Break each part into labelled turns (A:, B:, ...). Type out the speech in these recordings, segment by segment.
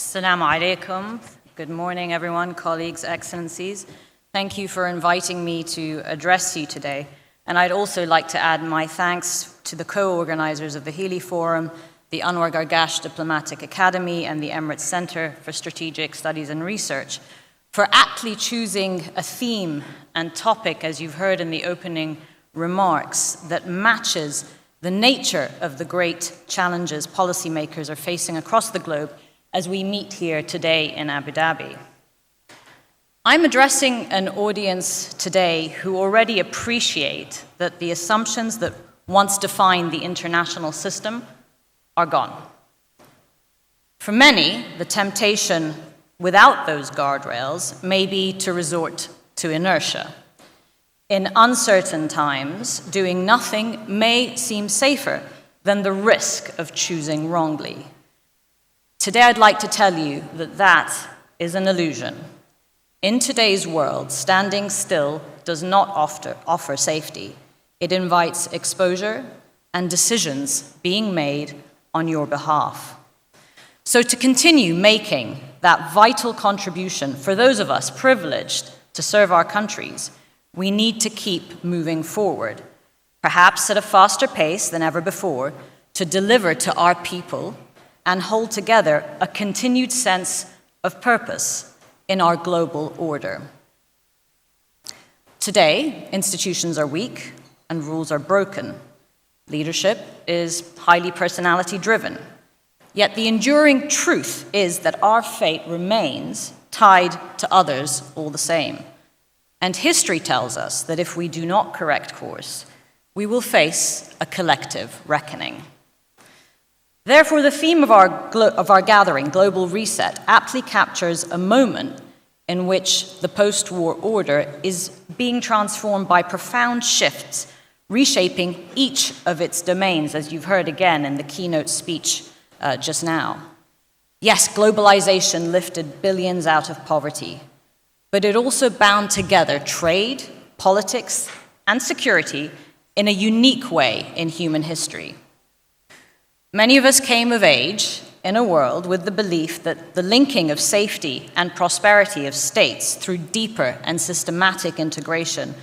A: Assalamu alaikum. Good morning, everyone, colleagues, excellencies. Thank you for inviting me to address you today. And I'd also like to add my thanks to the co-organizers of the Hili Forum, the Anwar Gargash Diplomatic Academy, and the Emirates Center for Strategic Studies and Research for aptly choosing a theme and topic, as you've heard in the opening remarks, that matches the nature of the great challenges policymakers are facing across the globe as we meet here today in Abu Dhabi. I'm addressing an audience today who already appreciate that the assumptions that once defined the international system are gone. For many, the temptation without those guardrails may be to resort to inertia. In uncertain times, doing nothing may seem safer than the risk of choosing wrongly. Today, I'd like to tell you that that is an illusion. In today's world, standing still does not offer safety. It invites exposure and decisions being made on your behalf. So to continue making that vital contribution for those of us privileged to serve our countries, we need to keep moving forward, perhaps at a faster pace than ever before, to deliver to our people and hold together a continued sense of purpose in our global order. Today, institutions are weak and rules are broken. Leadership is highly personality-driven. Yet the enduring truth is that our fate remains tied to others all the same. And history tells us that if we do not correct course, we will face a collective reckoning. Therefore, the theme of our gathering, Global Reset, aptly captures a moment in which the post-war order is being transformed by profound shifts, reshaping each of its domains, as you've heard again in the keynote speech just now. Yes, globalization lifted billions out of poverty, but it also bound together trade, politics, and security in a unique way in human history. Many of us came of age in a world with the belief that the linking of safety and prosperity of states through deeper and systematic integration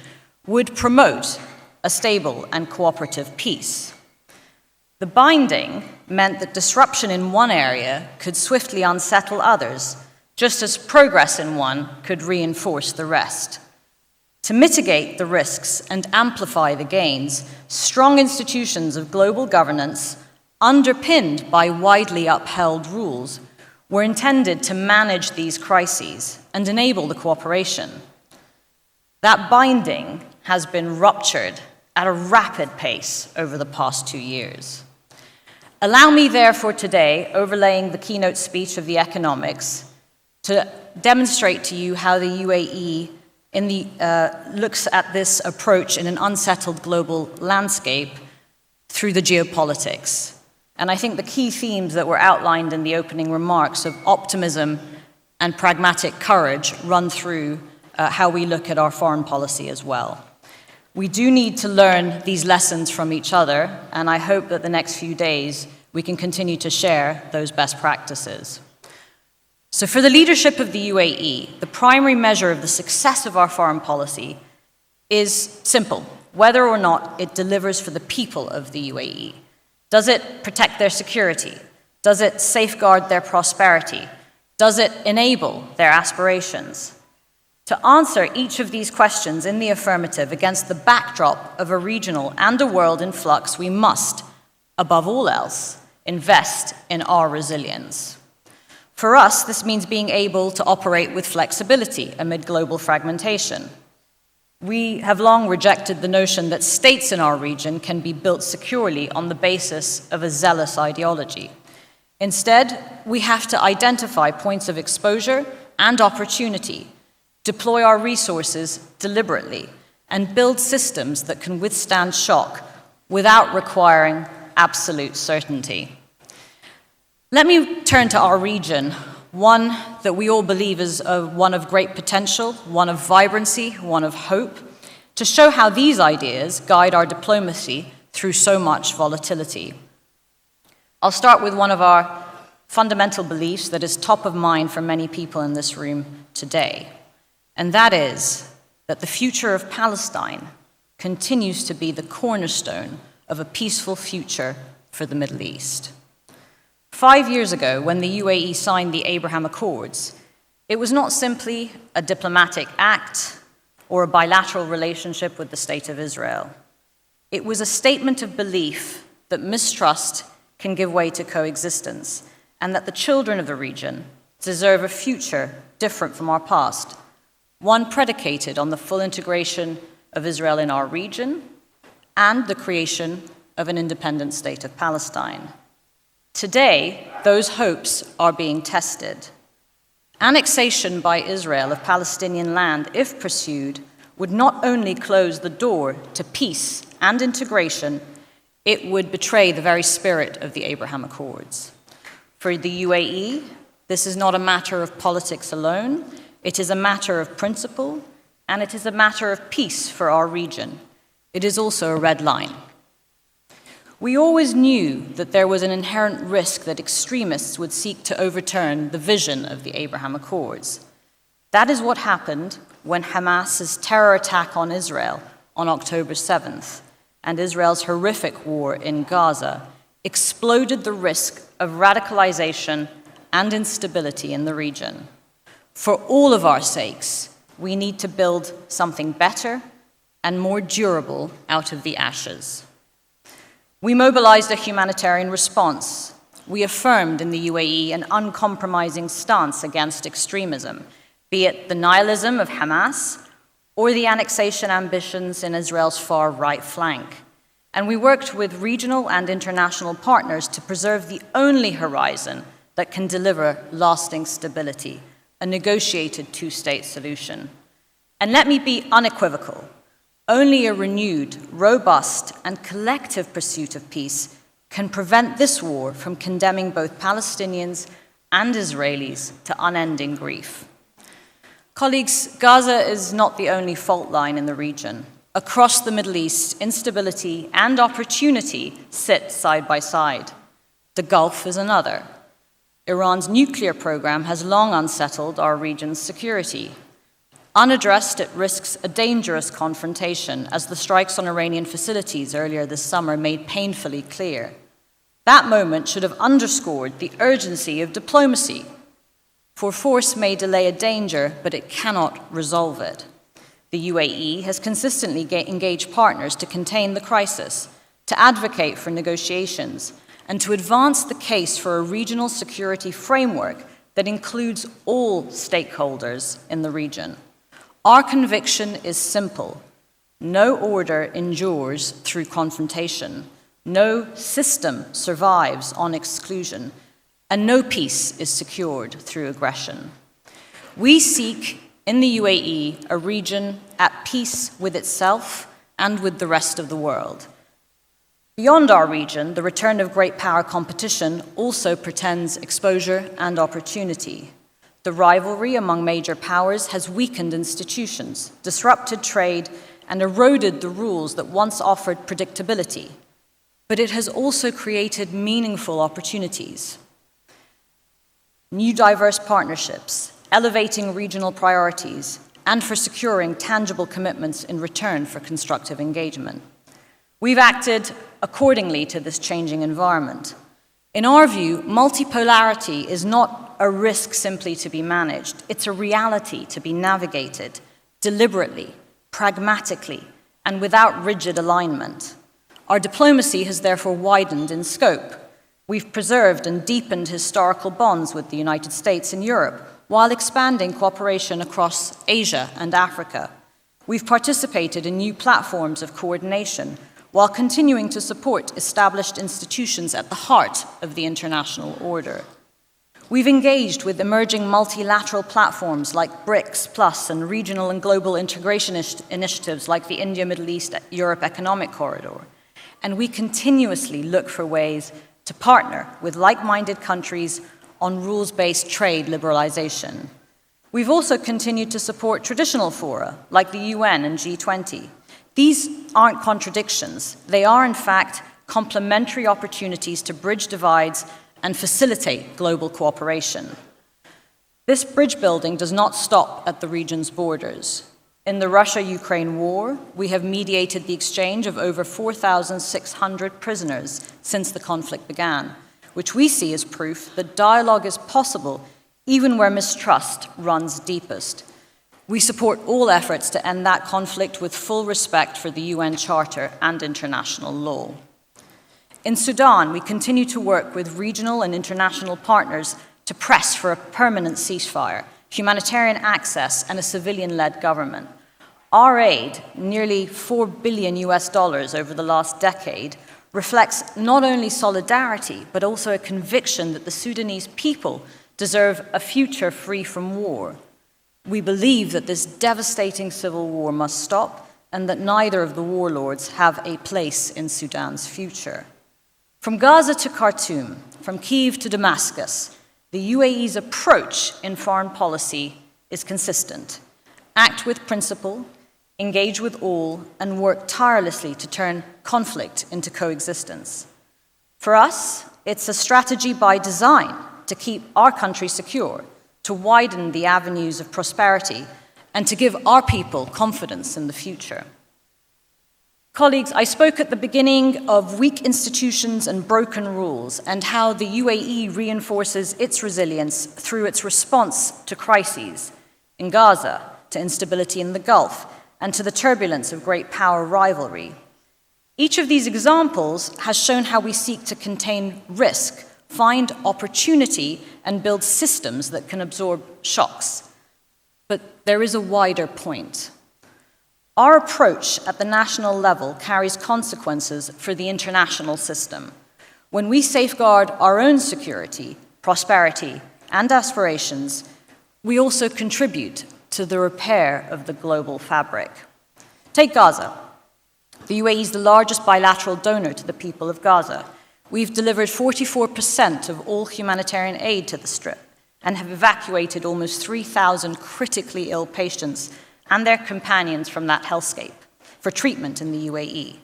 A: would promote a stable and cooperative peace. The binding meant that disruption in one area could swiftly unsettle others, just as progress in one could reinforce the rest. To mitigate the risks and amplify the gains, strong institutions of global governance, underpinned by widely upheld rules, were intended to manage these crises and enable the cooperation. That binding has been ruptured at a rapid pace over the past 2 years. Allow me, therefore, today, overlaying the keynote speech of the economics, to demonstrate to you how the UAE looks at this approach in an unsettled global landscape through the geopolitics. And I think the key themes that were outlined in the opening remarks of optimism and pragmatic courage run through how we look at our foreign policy as well. We do need to learn these lessons from each other, and I hope that the next few days we can continue to share those best practices. So for the leadership of the UAE, the primary measure of the success of our foreign policy is simple: whether or not it delivers for the people of the UAE. Does it protect their security? Does it safeguard their prosperity? Does it enable their aspirations? To answer each of these questions in the affirmative against the backdrop of a regional and a world in flux, we must, above all else, invest in our resilience. For us, this means being able to operate with flexibility amid global fragmentation. We have long rejected the notion that states in our region can be built securely on the basis of a zealous ideology. Instead, we have to identify points of exposure and opportunity, deploy our resources deliberately, and build systems that can withstand shock without requiring absolute certainty. Let me turn to our region, one that we all believe is one of great potential, one of vibrancy, one of hope, to show how these ideas guide our diplomacy through so much volatility. I'll start with one of our fundamental beliefs that is top of mind for many people in this room today. And that is that the future of Palestine continues to be the cornerstone of a peaceful future for the Middle East. 5 years ago, when the UAE signed the Abraham Accords, it was not simply a diplomatic act or a bilateral relationship with the State of Israel. It was a statement of belief that mistrust can give way to coexistence and that the children of the region deserve a future different from our past, one predicated on the full integration of Israel in our region and the creation of an independent state of Palestine. Today, those hopes are being tested. Annexation by Israel of Palestinian land, if pursued, would not only close the door to peace and integration, it would betray the very spirit of the Abraham Accords. For the UAE, this is not a matter of politics alone. It is a matter of principle, and it is a matter of peace for our region. It is also a red line. We always knew that there was an inherent risk that extremists would seek to overturn the vision of the Abraham Accords. That is what happened when Hamas's terror attack on Israel on October 7th and Israel's horrific war in Gaza exploded the risk of radicalization and instability in the region. For all of our sakes, we need to build something better and more durable out of the ashes. We mobilized a humanitarian response. We affirmed in the UAE an uncompromising stance against extremism, be it the nihilism of Hamas or the annexation ambitions in Israel's far right flank. And we worked with regional and international partners to preserve the only horizon that can deliver lasting stability, a negotiated two-state solution. And let me be unequivocal. Only a renewed, robust, and collective pursuit of peace can prevent this war from condemning both Palestinians and Israelis to unending grief. Colleagues, Gaza is not the only fault line in the region. Across the Middle East, instability and opportunity sit side by side. The Gulf is another. Iran's nuclear program has long unsettled our region's security. Unaddressed, it risks a dangerous confrontation, as the strikes on Iranian facilities earlier this summer made painfully clear. That moment should have underscored the urgency of diplomacy. For force may delay a danger, but it cannot resolve it. The UAE has consistently engaged partners to contain the crisis, to advocate for negotiations, and to advance the case for a regional security framework that includes all stakeholders in the region. Our conviction is simple. No order endures through confrontation. No system survives on exclusion. And no peace is secured through aggression. We seek in the UAE a region at peace with itself and with the rest of the world. Beyond our region, the return of great power competition also portends exposure and opportunity. The rivalry among major powers has weakened institutions, disrupted trade, and eroded the rules that once offered predictability. But it has also created meaningful opportunities. New diverse partnerships, elevating regional priorities, and for securing tangible commitments in return for constructive engagement. We've acted accordingly to this changing environment. In our view, multipolarity is not a risk simply to be managed. It's a reality to be navigated deliberately, pragmatically, and without rigid alignment. Our diplomacy has therefore widened in scope. We've preserved and deepened historical bonds with the United States and Europe, while expanding cooperation across Asia and Africa. We've participated in new platforms of coordination, while continuing to support established institutions at the heart of the international order. We've engaged with emerging multilateral platforms like BRICS Plus and regional and global integration initiatives like the India-Middle East-Europe Economic Corridor. And we continuously look for ways to partner with like-minded countries on rules-based trade liberalization. We've also continued to support traditional fora, like the UN and G20. These aren't contradictions. They are, in fact, complementary opportunities to bridge divides and facilitate global cooperation. This bridge building does not stop at the region's borders. In the Russia-Ukraine war, we have mediated the exchange of over 4,600 prisoners since the conflict began, which we see as proof that dialogue is possible even where mistrust runs deepest. We support all efforts to end that conflict with full respect for the UN Charter and international law. In Sudan, we continue to work with regional and international partners to press for a permanent ceasefire, humanitarian access, and a civilian-led government. Our aid, nearly $4 billion over the last decade, reflects not only solidarity, but also a conviction that the Sudanese people deserve a future free from war. We believe that this devastating civil war must stop and that neither of the warlords have a place in Sudan's future. From Gaza to Khartoum, from Kyiv to Damascus, the UAE's approach in foreign policy is consistent. Act with principle, engage with all, and work tirelessly to turn conflict into coexistence. For us, it's a strategy by design to keep our country secure, to widen the avenues of prosperity, and to give our people confidence in the future. Colleagues, I spoke at the beginning of weak institutions and broken rules and how the UAE reinforces its resilience through its response to crises in Gaza, to instability in the Gulf, and to the turbulence of great power rivalry. Each of these examples has shown how we seek to contain risk, find opportunity, and build systems that can absorb shocks. But there is a wider point. Our approach at the national level carries consequences for the international system. When we safeguard our own security, prosperity, and aspirations, we also contribute to the repair of the global fabric. Take Gaza. The UAE is the largest bilateral donor to the people of Gaza. We've delivered 44% of all humanitarian aid to the Strip and have evacuated almost 3,000 critically ill patients and their companions from that hellscape for treatment in the UAE.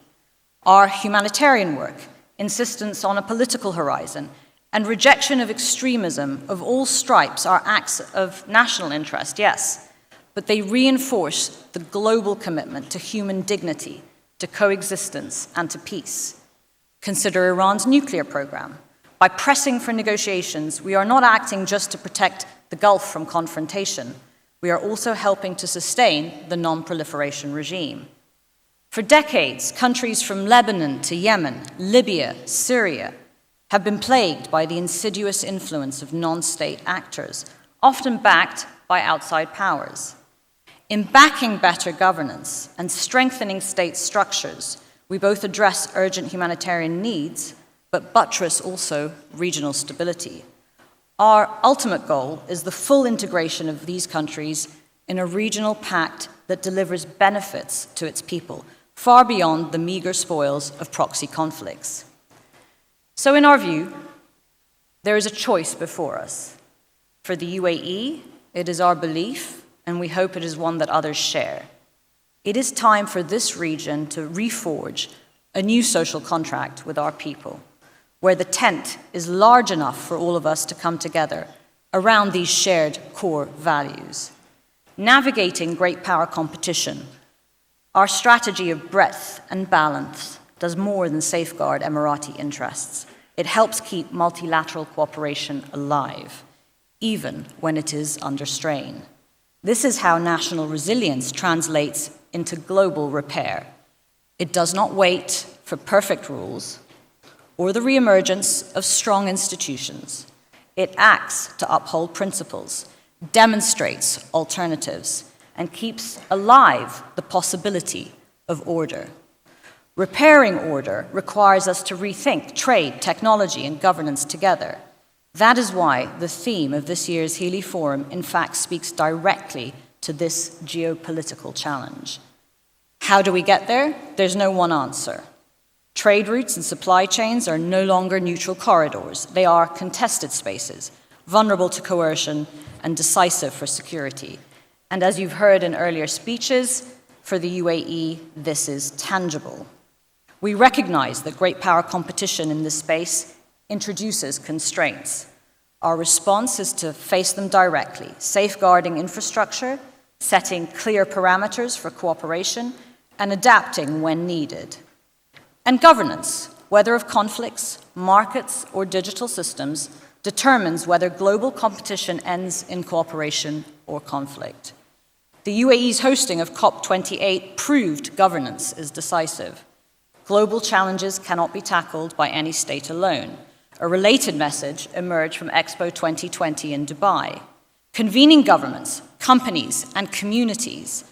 A: Our humanitarian work, insistence on a political horizon, and rejection of extremism of all stripes are acts of national interest, yes, but they reinforce the global commitment to human dignity, to coexistence, and to peace. Consider Iran's nuclear program. By pressing for negotiations, we are not acting just to protect the Gulf from confrontation. We are also helping to sustain the non-proliferation regime. For decades, countries from Lebanon to Yemen, Libya, Syria have been plagued by the insidious influence of non-state actors, often backed by outside powers. In backing better governance and strengthening state structures, we both address urgent humanitarian needs, but buttress also regional stability. Our ultimate goal is the full integration of these countries in a regional pact that delivers benefits to its people, far beyond the meager spoils of proxy conflicts. So in our view, there is a choice before us. For the UAE, it is our belief, and we hope it is one that others share. It is time for this region to reforge a new social contract with our people, where the tent is large enough for all of us to come together around these shared core values. Navigating great power competition, our strategy of breadth and balance does more than safeguard Emirati interests. It helps keep multilateral cooperation alive, even when it is under strain. This is how national resilience translates into global repair. It does not wait for perfect rules or the reemergence of strong institutions. It acts to uphold principles, demonstrates alternatives, and keeps alive the possibility of order. Repairing order requires us to rethink trade, technology, and governance together. That is why the theme of this year's Hili Forum, in fact, speaks directly to this geopolitical challenge. How do we get there? There's no one answer. Trade routes and supply chains are no longer neutral corridors. They are contested spaces, vulnerable to coercion and decisive for security. And as you've heard in earlier speeches, for the UAE, this is tangible. We recognize that great power competition in this space introduces constraints. Our response is to face them directly, safeguarding infrastructure, setting clear parameters for cooperation, and adapting when needed. And governance, whether of conflicts, markets, or digital systems, determines whether global competition ends in cooperation or conflict. The UAE's hosting of COP28 proved governance is decisive. Global challenges cannot be tackled by any state alone. A related message emerged from Expo 2020 in Dubai. Convening governments, companies, and communities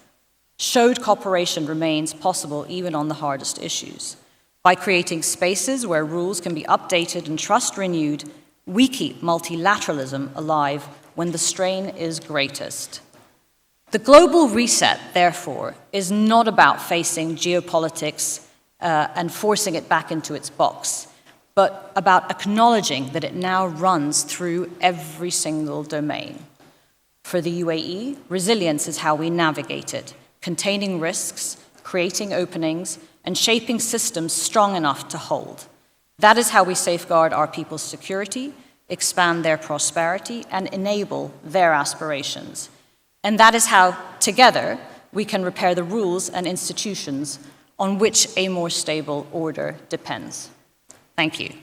A: showed cooperation remains possible even on the hardest issues. By creating spaces where rules can be updated and trust renewed, we keep multilateralism alive when the strain is greatest. The global reset, therefore, is not about facing geopolitics and forcing it back into its box, but about acknowledging that it now runs through every single domain. For the UAE, resilience is how we navigate it, containing risks, creating openings, and shaping systems strong enough to hold. That is how we safeguard our people's security, expand their prosperity, and enable their aspirations. And that is how, together, we can repair the rules and institutions on which a more stable order depends. Thank you.